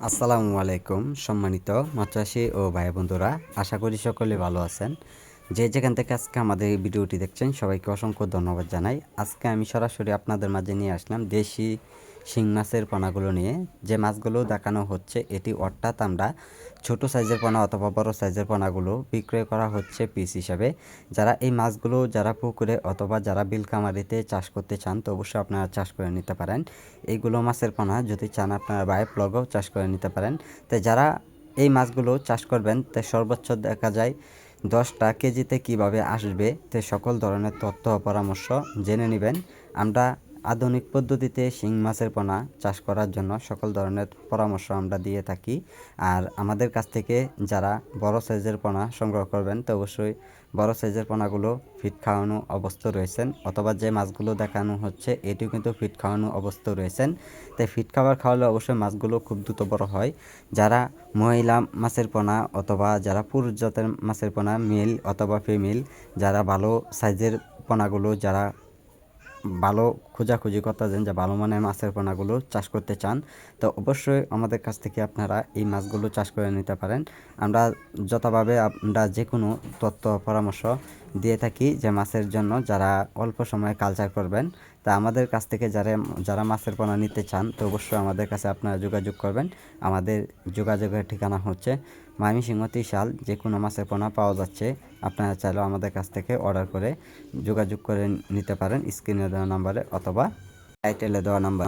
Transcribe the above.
আসসালামু আলাইকুম সম্মানিত মাছচাষী ও ভাই বন্ধুরা, আশা করি সকলে ভালো আছেন। যে যেখান থেকে আজকে আমাদের এই ভিডিওটি দেখছেন সবাইকে অসংখ্য ধন্যবাদ জানাই। আজকে আমি সরাসরি আপনাদের মাঝে নিয়ে আসলাম দেশি শিং মাছের পোনাগুলো নিয়ে। যে মাছগুলো দেখানো হচ্ছে এটি অর্থাৎ আমরা ছোট সাইজের পোনা অথবা বড় সাইজের পোনাগুলো বিক্রয় করা হচ্ছে পিস হিসাবে। যারা এই মাছগুলো যারা পুকুরে অথবা যারা বিলকামারিতে চাষ করতে চান তো অবশ্যই আপনারা চাষ করে নিতে পারেন। এইগুলো মাছের পোনা যদি চান আপনারা বায়ো প্লগও চাষ করে নিতে পারেন। তাই যারা এই মাছগুলো চাষ করবেন তাই সর্বোচ্চ দেখা যায় 10টা কেজিতে কিভাবে আসবে তে সকল ধরনের তথ্য ও পরামর্শ জেনে নেবেন। আমরা আধুনিক পদ্ধতিতে শিং মাছের পোনা চাষ করার জন্য সকল ধরনের পরামর্শ আমরা দিয়ে থাকি। আর আমাদের কাছ থেকে যারা বড় সাইজের পোনা সংগ্রহ করবেন তো অবশ্যই বড় সাইজের পোনাগুলো ফিট খাওয়ানো অবস্থা রয়েছেন, অথবা যে মাছগুলো দেখানো হচ্ছে এটিও কিন্তু ফিট খাওয়ানো অবস্থা রয়েছেন। তাই ফিট খাবার খাওয়ালে অবশ্যই মাছগুলো খুব দ্রুত বড় হয়। যারা মহিলা মাছের পোনা অথবা যারা পুরুষ জাতের মাছের পোনা মেল অথবা ফিমেল, যারা ভালো সাইজের পোনাগুলো যারা ভালো খোঁজাখুঁজি করতেছেন যে ভালো মানের মাছের পোনাগুলো চাষ করতে চান তো অবশ্যই আমাদের কাছ থেকে আপনারা এই মাছগুলো চাষ করে নিতে পারেন। আমরা যথাভাবে আমরা যে কোনো তথ্য পরামর্শ দিয়ে থাকি যে মাছের জন্য যারা অল্প সময়ে কালচার করবেন। তা আমাদের কাছ থেকে যারা যারা মাছের পোনা নিতে চান তো অবশ্যই আমাদের কাছে আপনারা যোগাযোগ করবেন। আমাদের যোগাযোগের ঠিকানা হচ্ছে ময়মনসিংহ ত্রিশাল। যে কোনো মাছের পোনা পাওয়া যাচ্ছে, আপনারা চাইলেও আমাদের কাছ থেকে অর্ডার করে যোগাযোগ করে নিতে পারেন স্ক্রিনে দেওয়া নাম্বারে অথবা টাইটেলে দেওয়া নাম্বার।